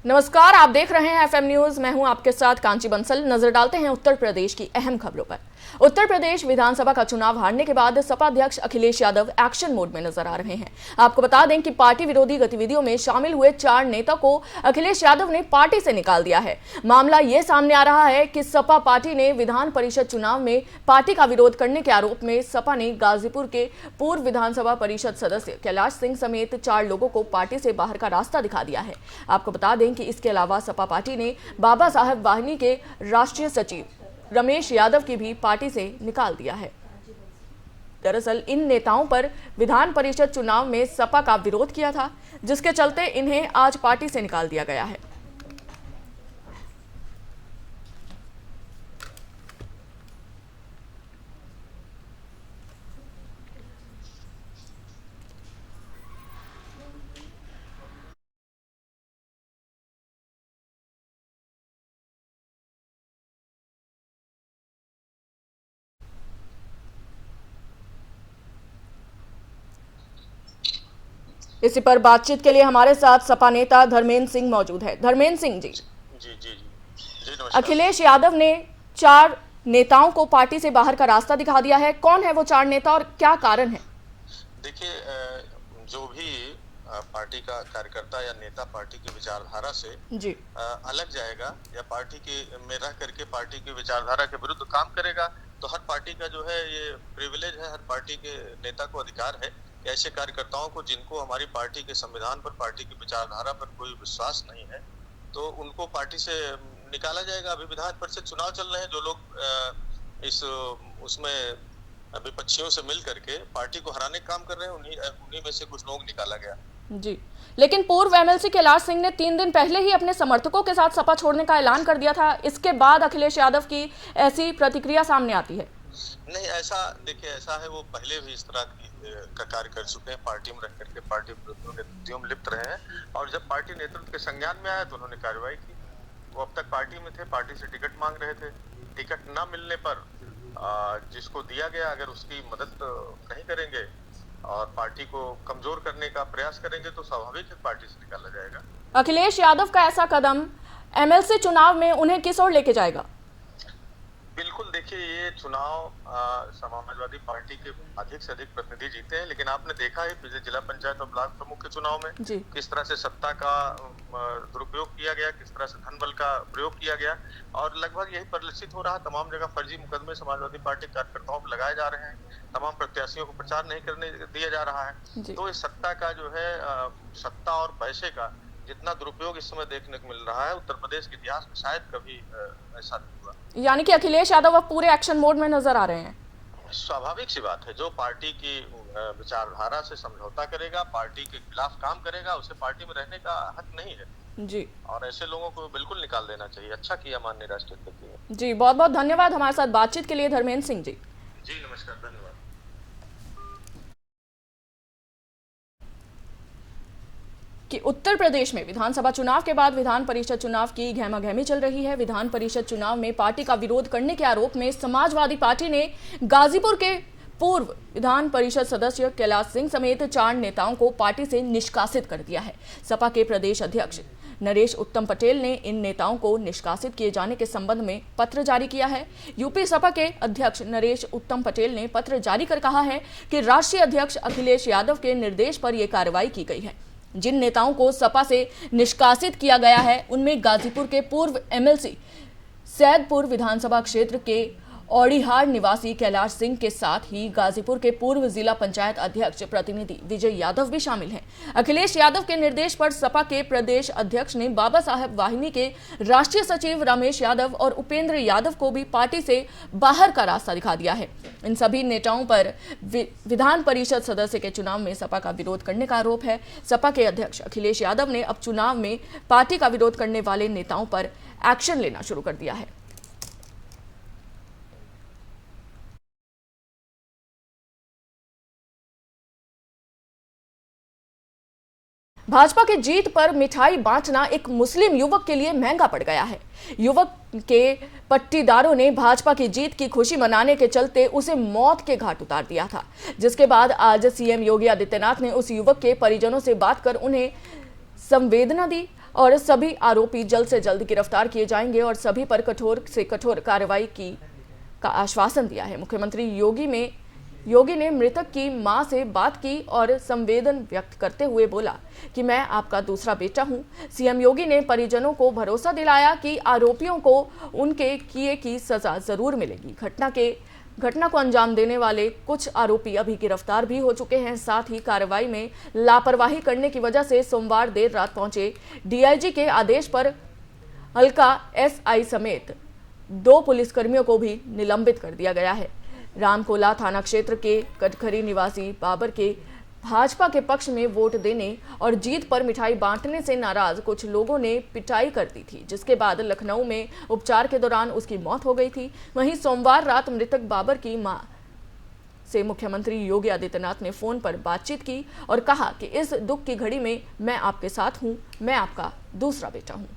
नमस्कार, आप देख रहे हैं एफएम न्यूज। मैं हूं आपके साथ कांची बंसल। नजर डालते हैं उत्तर प्रदेश की अहम खबरों पर। उत्तर प्रदेश विधानसभा का चुनाव हारने के बाद सपा अध्यक्ष अखिलेश यादव एक्शन मोड में नजर आ रहे हैं। आपको बता दें कि पार्टी विरोधी गतिविधियों में शामिल हुए 4 नेता को अखिलेश यादव ने पार्टी से निकाल दिया है। मामला यह सामने आ रहा है कि सपा पार्टी ने विधान परिषद चुनाव में पार्टी का विरोध करने के आरोप में सपा ने गाजीपुर के पूर्व विधानसभा परिषद सदस्य कैलाश सिंह समेत 4 लोगों को पार्टी से बाहर का रास्ता दिखा दिया है। आपको बता दें कि इसके अलावा सपा पार्टी ने बाबा साहब वाहिनी के राष्ट्रीय सचिव रमेश यादव की भी पार्टी से निकाल दिया है। दरअसल इन नेताओं पर विधान परिषद चुनाव में सपा का विरोध किया था, जिसके चलते इन्हें आज पार्टी से निकाल दिया गया है। इसी पर बातचीत के लिए हमारे साथ सपा नेता धर्मेंद्र सिंह मौजूद है। धर्मेंद्र सिंह जी, नमस्कार। अखिलेश यादव ने 4 नेताओं को पार्टी से बाहर का रास्ता दिखा दिया है। कौन है वो 4 नेता और क्या कारण है? देखिए, जो भी पार्टी का कार्यकर्ता या नेता पार्टी की विचारधारा से जी अलग जाएगा या पार्टी के में रह करके पार्टी की विचारधारा के विरुद्ध काम करेगा, तो हर पार्टी का जो है ये प्रिविलेज है, हर पार्टी के नेता को अधिकार है। ऐसे कार्यकर्ताओं को जिनको हमारी पार्टी के संविधान पर, पार्टी की विचारधारा पर कोई विश्वास नहीं है, तो उनको पार्टी से निकाला जाएगा। अभी विधान परिषद चुनाव चल रहे हैं, जो लोग उसमें विपक्षियों से मिल करके पार्टी को हराने का काम कर रहे हैं, उन्हीं में से कुछ लोग निकाला गया। जी, लेकिन पूर्व एमएलसी कैलाश सिंह ने 3 दिन पहले ही अपने समर्थकों के साथ सपा छोड़ने का ऐलान कर दिया था। इसके बाद अखिलेश यादव की ऐसी प्रतिक्रिया सामने आती है। नहीं, ऐसा देखिए, ऐसा है, वो पहले भी इस तरह का कार्य कर चुके हैं, पार्टी में रह करके पार्टी गतिविधियों में लिप्त रहे हैं, और जब पार्टी नेतृत्व के संज्ञान में आया तो उन्होंने कार्रवाई की। वो अब तक पार्टी में थे, पार्टी से टिकट मांग रहे थे, टिकट न मिलने पर जिसको दिया गया अगर उसकी मदद नहीं करेंगे और पार्टी को कमजोर करने का प्रयास करेंगे तो स्वाभाविक है पार्टी से निकाला जाएगा। अखिलेश यादव का ऐसा कदम एमएलसी चुनाव में उन्हें किस ओर लेके जाएगा? बिल्कुल, देखिए, ये चुनाव समाजवादी पार्टी के अधिक से अधिक प्रतिनिधि जीते हैं, लेकिन आपने देखा है पिछले जिला पंचायत और ब्लॉक प्रमुख के चुनाव में किस तरह से सत्ता का दुरुपयोग किया गया, किस तरह से धन बल का प्रयोग किया गया, और लगभग यही परिलक्षित हो रहा। तमाम जगह फर्जी मुकदमे समाजवादी पार्टी कार्यकर्ताओं पर लगाए जा रहे हैं, तमाम प्रत्याशियों को प्रचार नहीं करने दिया जा रहा है। तो इस सत्ता का जो है, सत्ता और पैसे का जितना दुरुपयोग इस समय देखने को मिल रहा है, उत्तर प्रदेश के इतिहास में शायद कभी ऐसा नहीं हुआ। यानी कि अखिलेश यादव अब पूरे एक्शन मोड में नजर आ रहे हैं। स्वाभाविक सी बात है, जो पार्टी की विचारधारा से समझौता करेगा, पार्टी के खिलाफ काम करेगा, उसे पार्टी में रहने का हक नहीं है जी, और ऐसे लोगों को बिल्कुल निकाल देना चाहिए। अच्छा किया माननीय राष्ट्रपति ने। जी, बहुत बहुत धन्यवाद हमारे साथ बातचीत के लिए धर्मेंद्र सिंह जी। जी नमस्कार, धन्यवाद। कि उत्तर प्रदेश में विधानसभा चुनाव के बाद विधान परिषद चुनाव की गहमागहमी चल रही है। विधान परिषद चुनाव में पार्टी का विरोध करने के आरोप में समाजवादी पार्टी ने गाजीपुर के पूर्व विधान परिषद सदस्य कैलाश सिंह समेत 4 नेताओं को पार्टी से निष्कासित कर दिया है। सपा के प्रदेश अध्यक्ष नरेश उत्तम पटेल ने इन नेताओं को निष्कासित किए जाने के संबंध में पत्र जारी किया है। यूपी सपा के अध्यक्ष नरेश उत्तम पटेल ने पत्र जारी कर कहा है कि राष्ट्रीय अध्यक्ष अखिलेश यादव के निर्देश पर यह कार्रवाई की गई है। जिन नेताओं को सपा से निष्कासित किया गया है उनमें गाजीपुर के पूर्व एमएलसी सैदपुर विधानसभा क्षेत्र के औड़ीहार निवासी कैलाश सिंह के साथ ही गाजीपुर के पूर्व जिला पंचायत अध्यक्ष प्रतिनिधि विजय यादव भी शामिल हैं। अखिलेश यादव के निर्देश पर सपा के प्रदेश अध्यक्ष ने बाबा साहब वाहिनी के राष्ट्रीय सचिव रमेश यादव और उपेंद्र यादव को भी पार्टी से बाहर का रास्ता दिखा दिया है। इन सभी नेताओं पर विधान परिषद सदस्य के चुनाव में सपा का विरोध करने का आरोप है। सपा के अध्यक्ष अखिलेश यादव ने अब चुनाव में पार्टी का विरोध करने वाले नेताओं पर एक्शन लेना शुरू कर दिया है। भाजपा की जीत पर मिठाई बांटना एक मुस्लिम युवक के लिए महंगा पड़ गया है। युवक के पट्टीदारों ने भाजपा की जीत की खुशी मनाने के चलते उसे मौत के घाट उतार दिया था, जिसके बाद आज सीएम योगी आदित्यनाथ ने उस युवक के परिजनों से बात कर उन्हें संवेदना दी। और सभी आरोपी जल्द से जल्द गिरफ्तार किए जाएंगे और सभी पर कठोर से कठोर कार्रवाई का आश्वासन दिया है। मुख्यमंत्री योगी ने मृतक की मां से बात की और संवेदन व्यक्त करते हुए बोला कि मैं आपका दूसरा बेटा हूं। सीएम योगी ने परिजनों को भरोसा दिलाया कि आरोपियों को उनके किए की सजा जरूर मिलेगी। घटना को अंजाम देने वाले कुछ आरोपी अभी गिरफ्तार भी हो चुके हैं। साथ ही कार्रवाई में लापरवाही करने की वजह से सोमवार देर रात पहुंचे डीआईजी के आदेश पर हल्का एसआई समेत 2 पुलिसकर्मियों को भी निलंबित कर दिया गया है। रामकोला थाना क्षेत्र के कटखरी निवासी बाबर के भाजपा के पक्ष में वोट देने और जीत पर मिठाई बांटने से नाराज कुछ लोगों ने पिटाई कर दी थी, जिसके बाद लखनऊ में उपचार के दौरान उसकी मौत हो गई थी। वहीं सोमवार रात मृतक बाबर की मां से मुख्यमंत्री योगी आदित्यनाथ ने फोन पर बातचीत की और कहा कि इस दुख की घड़ी में मैं आपके साथ हूं, मैं आपका दूसरा बेटा हूं।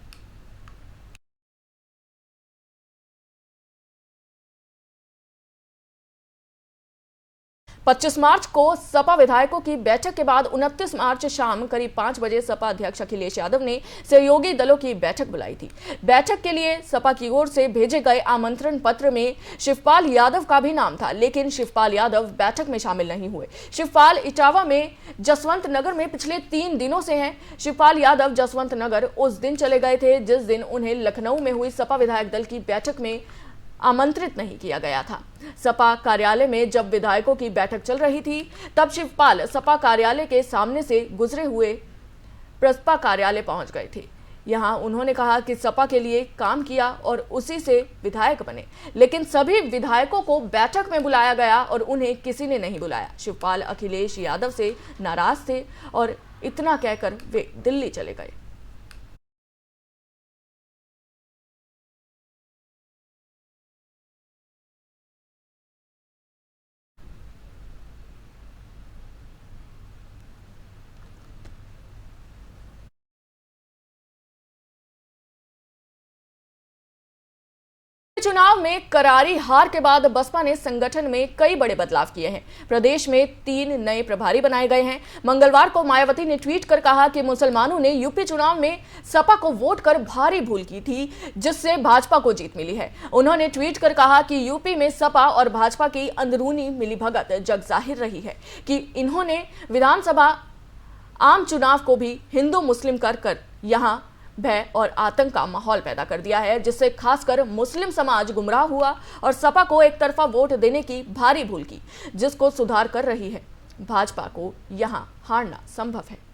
25 मार्च को सपा विधायकों की बैठक के बाद 29 मार्च शाम करीब 5 बजे सपा अध्यक्ष अखिलेश यादव ने सहयोगी दलों की बैठक बुलाई थी। बैठक के लिए सपा की ओर से भेजे गए आमंत्रण पत्र में शिवपाल यादव का भी नाम था, लेकिन शिवपाल यादव बैठक में शामिल नहीं हुए। शिवपाल इटावा में जसवंत नगर में पिछले 3 दिनों से हैं। शिवपाल यादव जसवंत नगर उस दिन चले गए थे जिस दिन उन्हें लखनऊ में हुई सपा विधायक दल की बैठक में आमंत्रित नहीं किया गया था। सपा कार्यालय में जब विधायकों की बैठक चल रही थी तब शिवपाल सपा कार्यालय के सामने से गुजरे हुए प्रसपा कार्यालय पहुंच गए थे। यहां उन्होंने कहा कि सपा के लिए काम किया और उसी से विधायक बने, लेकिन सभी विधायकों को बैठक में बुलाया गया और उन्हें किसी ने नहीं बुलाया। शिवपाल अखिलेश यादव से नाराज थे और इतना कहकर वे दिल्ली चले गए। चुनाव में करारी हार के बाद बसपा ने संगठन में कई बड़े बदलाव किए हैं। प्रदेश में 3 नए प्रभारी बनाए गए हैं। मंगलवार को मायावती ने ट्वीट कर कहा कि मुसलमानों ने यूपी चुनाव में सपा को वोट कर भारी भूल की थी, जिससे भाजपा को जीत मिली है। उन्होंने ट्वीट कर कहा कि यूपी में सपा और भाजपा की अंदरूनी मिलीभगत जग जाहिर रही है कि इन्होंने विधानसभा आम चुनाव को भी हिंदू मुस्लिम कर यहां भय और आतंक का माहौल पैदा कर दिया है, जिससे खासकर मुस्लिम समाज गुमराह हुआ और सपा को एक तरफा वोट देने की भारी भूल की, जिसको सुधार कर रही है। भाजपा को यहां हारना संभव है।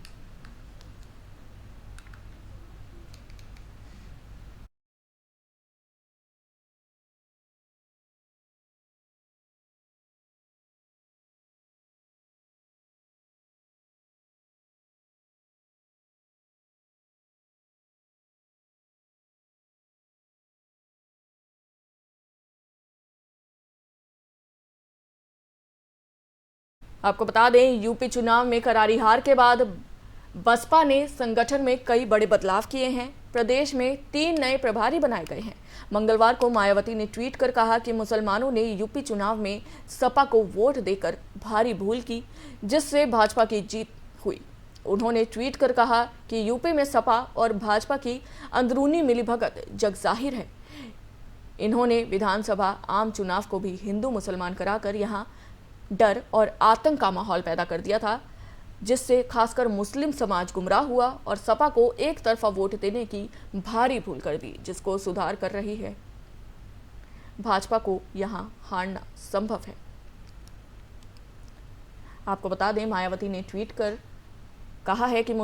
आपको बता दें, यूपी चुनाव में करारी हार के बाद बसपा ने संगठन में कई बड़े बदलाव किए हैं। प्रदेश में 3 नए प्रभारी बनाए गए हैं। मंगलवार को मायावती ने ट्वीट कर कहा कि मुसलमानों ने यूपी चुनाव में सपा को वोट देकर भारी भूल की, जिससे भाजपा की जीत हुई। उन्होंने ट्वीट कर कहा कि यूपी में सपा और भाजपा की अंदरूनी मिलीभगत जग जाहिर है। इन्होंने विधानसभा आम चुनाव को भी हिंदू मुसलमान कराकर यहाँ डर और आतंक का माहौल पैदा कर दिया था, जिससे खासकर मुस्लिम समाज गुमराह हुआ और सपा को एक तरफा वोट देने की भारी भूल कर दी, जिसको सुधार कर रही है। भाजपा को यहां हारना संभव है। आपको बता दें, मायावती ने ट्वीट कर कहा है कि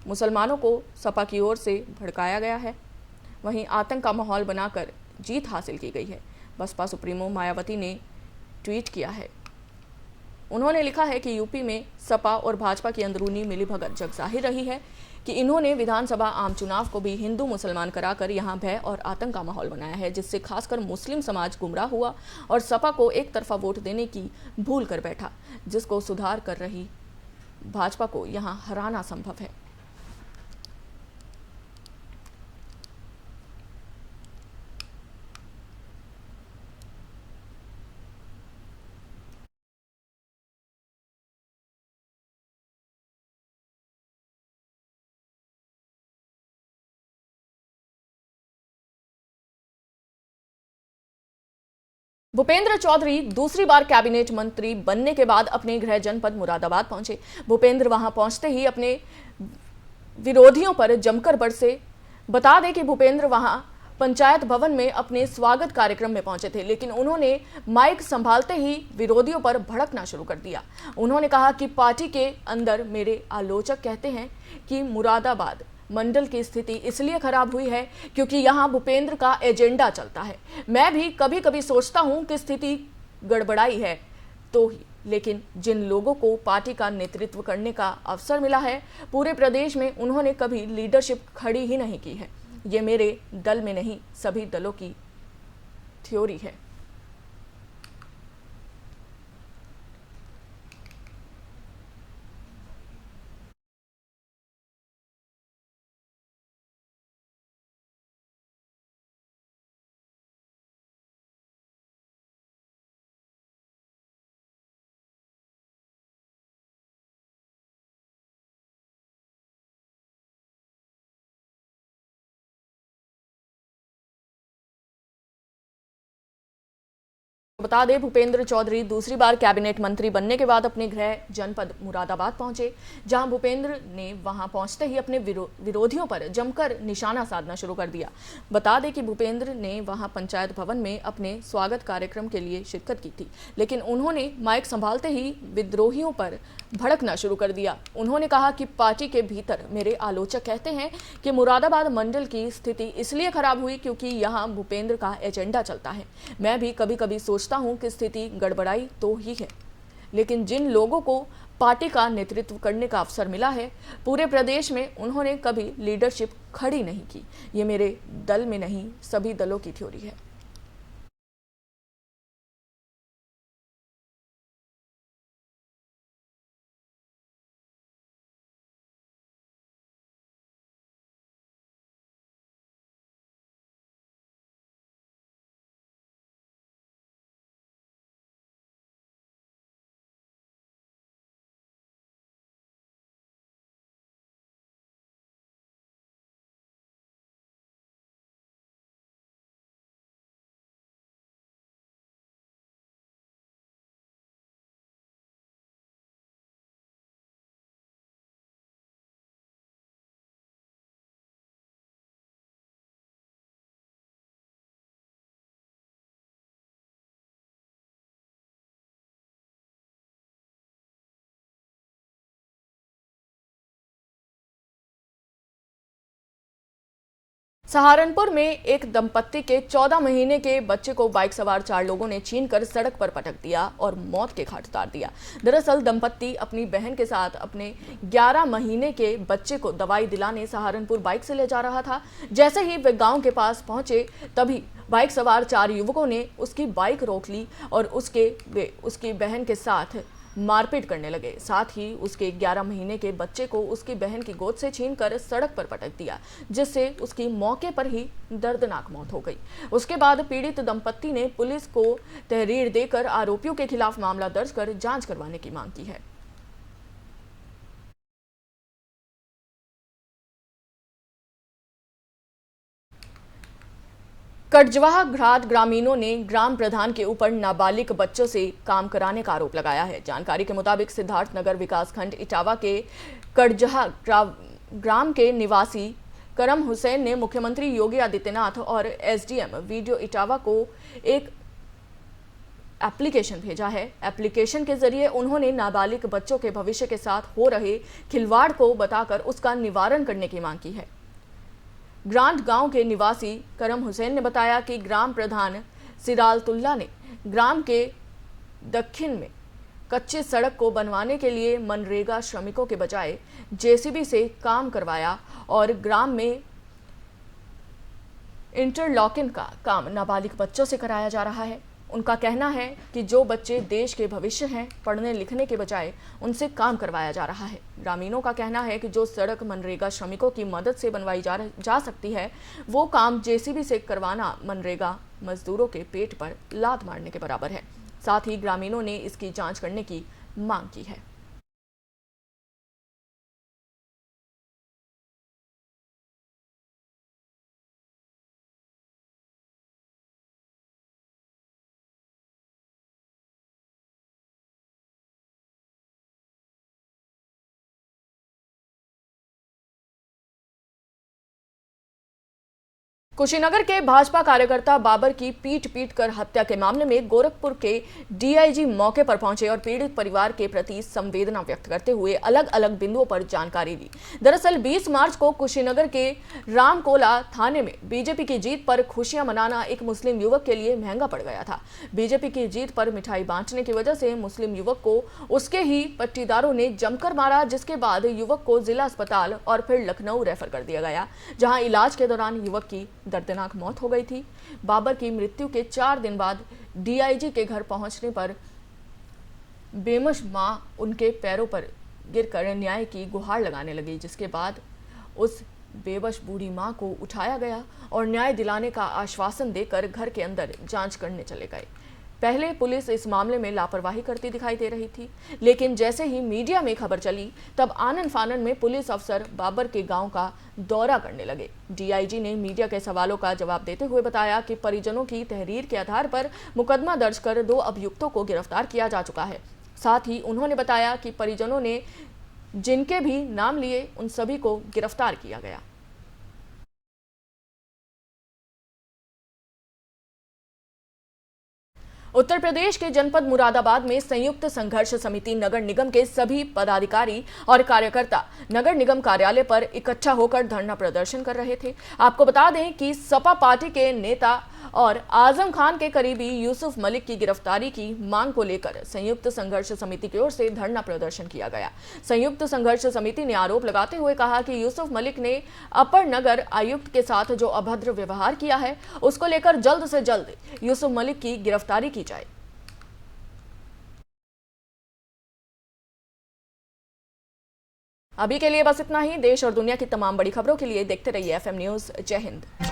मुसलमानों को सपा की ओर से भड़काया गया है, वहीं आतंक का माहौल बनाकर जीत हासिल की गई है। बसपा सुप्रीमो मायावती ने ट्वीट किया है। उन्होंने लिखा है कि यूपी में सपा और भाजपा की अंदरूनी मिलीभगत जग जाहिर रही है कि इन्होंने विधानसभा आम चुनाव को भी हिंदू मुसलमान कराकर यहां भय और आतंक का माहौल बनाया है, जिससे खासकर मुस्लिम समाज गुमराह हुआ और सपा को एक तरफा वोट देने की भूल कर बैठा, जिसको सुधार कर रही भाजपा को यहां हराना संभव है। भूपेंद्र चौधरी दूसरी बार कैबिनेट मंत्री बनने के बाद अपने गृह जनपद मुरादाबाद पहुंचे। भूपेंद्र वहां पहुंचते ही अपने विरोधियों पर जमकर बरसे। बता दें कि भूपेंद्र वहां पंचायत भवन में अपने स्वागत कार्यक्रम में पहुंचे थे, लेकिन उन्होंने माइक संभालते ही विरोधियों पर भड़कना शुरू कर दिया। उन्होंने कहा कि पार्टी के अंदर मेरे आलोचक कहते हैं कि मुरादाबाद मंडल की स्थिति इसलिए खराब हुई है क्योंकि यहां भूपेंद्र का एजेंडा चलता है। मैं भी कभी कभी सोचता हूं कि स्थिति गड़बड़ाई है तो ही, लेकिन जिन लोगों को पार्टी का नेतृत्व करने का अवसर मिला है पूरे प्रदेश में, उन्होंने कभी लीडरशिप खड़ी ही नहीं की है। ये मेरे दल में नहीं, सभी दलों की थ्योरी है। बता दें, भूपेंद्र चौधरी दूसरी बार कैबिनेट मंत्री बनने के बाद अपने गृह जनपद मुरादाबाद पहुंचे, जहां भूपेंद्र ने वहां पहुंचते ही अपने विरोधियों पर जमकर निशाना साधना शुरू कर दिया। बता दें कि भूपेंद्र ने वहां पंचायत भवन में अपने स्वागत कार्यक्रम के लिए शिरकत की थी, लेकिन उन्होंने माइक संभालते ही विद्रोहियों पर भड़कना शुरू कर दिया। उन्होंने कहा कि पार्टी के भीतर मेरे आलोचक कहते हैं कि मुरादाबाद मंडल की स्थिति इसलिए खराब हुई क्योंकि यहाँ भूपेंद्र का एजेंडा चलता है। मैं भी कभी कभी सोचता हूं कि स्थिति गड़बड़ाई तो ही है, लेकिन जिन लोगों को पार्टी का नेतृत्व करने का अवसर मिला है पूरे प्रदेश में, उन्होंने कभी लीडरशिप खड़ी नहीं की। ये मेरे दल में नहीं, सभी दलों की थ्योरी है। सहारनपुर में एक दंपत्ति के 14 महीने के बच्चे को बाइक सवार 4 लोगों ने छीनकर सड़क पर पटक दिया और मौत के घाट उतार दिया। दरअसल दंपत्ति अपनी बहन के साथ अपने 11 महीने के बच्चे को दवाई दिलाने सहारनपुर बाइक से ले जा रहा था। जैसे ही वे गांव के पास पहुंचे तभी बाइक सवार 4 युवकों ने उसकी बाइक रोक ली और उसकी बहन के साथ मारपीट करने लगे। साथ ही उसके 11 महीने के बच्चे को उसकी बहन की गोद से छीनकर सड़क पर पटक दिया, जिससे उसकी मौके पर ही दर्दनाक मौत हो गई। उसके बाद पीड़ित दंपत्ति ने पुलिस को तहरीर देकर आरोपियों के खिलाफ मामला दर्ज कर जांच करवाने की मांग की है। कटजवाह घाट ग्रामीणों ने ग्राम प्रधान के ऊपर नाबालिग बच्चों से काम कराने का आरोप लगाया है। जानकारी के मुताबिक सिद्धार्थनगर विकासखंड इटावा के कटजवाह ग्राम के निवासी करम हुसैन ने मुख्यमंत्री योगी आदित्यनाथ और एसडीएम वीडियो इटावा को एक एप्लीकेशन भेजा है। एप्लीकेशन के जरिए उन्होंने नाबालिग बच्चों के भविष्य के साथ हो रहे खिलवाड़ को बताकर उसका निवारण करने की मांग की है। ग्रांट गांव के निवासी करम हुसैन ने बताया कि ग्राम प्रधान सिरालतुल्ला ने ग्राम के दक्षिण में कच्ची सड़क को बनवाने के लिए मनरेगा श्रमिकों के बजाय जेसीबी से काम करवाया और ग्राम में इंटरलॉकिंग का काम नाबालिग बच्चों से कराया जा रहा है। उनका कहना है कि जो बच्चे देश के भविष्य हैं, पढ़ने लिखने के बजाय उनसे काम करवाया जा रहा है। ग्रामीणों का कहना है कि जो सड़क मनरेगा श्रमिकों की मदद से बनवाई जा सकती है, वो काम जेसीबी से करवाना मनरेगा मजदूरों के पेट पर लात मारने के बराबर है। साथ ही ग्रामीणों ने इसकी जांच करने की मांग की है। कुशीनगर के भाजपा कार्यकर्ता बाबर की पीट कर हत्या के मामले में गोरखपुर के डीआईजी मौके पर पहुंचे और पीड़ित परिवार के प्रति संवेदना व्यक्त करते हुए अलग अलग बिंदुओं पर जानकारी दी। दरअसल 20 मार्च को कुशीनगर के रामकोला थाने में बीजेपी की जीत पर खुशियां मनाना एक मुस्लिम युवक के लिए महंगा पड़ गया था। बीजेपी की जीत पर मिठाई बांटने की वजह से मुस्लिम युवक को उसके ही पट्टीदारों ने जमकर मारा, जिसके बाद युवक को जिला अस्पताल और फिर लखनऊ रेफर कर दिया गया, जहां इलाज के दौरान युवक की दर्दनाक मौत हो गई थी। बाबर की मृत्यु के 4 दिन बाद डीआईजी के घर पहुंचने पर बेमश मां उनके पैरों पर गिरकर न्याय की गुहार लगाने लगी, जिसके बाद उस बेबस बूढ़ी मां को उठाया गया और न्याय दिलाने का आश्वासन देकर घर के अंदर जांच करने चले गए। पहले पुलिस इस मामले में लापरवाही करती दिखाई दे रही थी, लेकिन जैसे ही मीडिया में खबर चली तब आनन फानन में पुलिस अफसर बाबर के गांव का दौरा करने लगे। डीआईजी ने मीडिया के सवालों का जवाब देते हुए बताया कि परिजनों की तहरीर के आधार पर मुकदमा दर्ज कर 2 अभियुक्तों को गिरफ्तार किया जा चुका है। साथ ही उन्होंने बताया कि परिजनों ने जिनके भी नाम लिए उन सभी को गिरफ्तार किया गया। उत्तर प्रदेश के जनपद मुरादाबाद में संयुक्त संघर्ष समिति नगर निगम के सभी पदाधिकारी और कार्यकर्ता नगर निगम कार्यालय पर इकट्ठा होकर धरना प्रदर्शन कर रहे थे। आपको बता दें कि सपा पार्टी के नेता और आजम खान के करीबी यूसुफ मलिक की गिरफ्तारी की मांग को लेकर संयुक्त संघर्ष समिति की ओर से धरना प्रदर्शन किया गया। संयुक्त संघर्ष समिति ने आरोप लगाते हुए कहा कि यूसुफ मलिक ने अपर नगर आयुक्त के साथ जो अभद्र व्यवहार किया है, उसको लेकर जल्द से जल्द यूसुफ मलिक की गिरफ्तारी की जाए। अभी के लिए बस इतना ही। देश और दुनिया की तमाम बड़ी खबरों के लिए देखते रहिए FM न्यूज़। जय हिंद।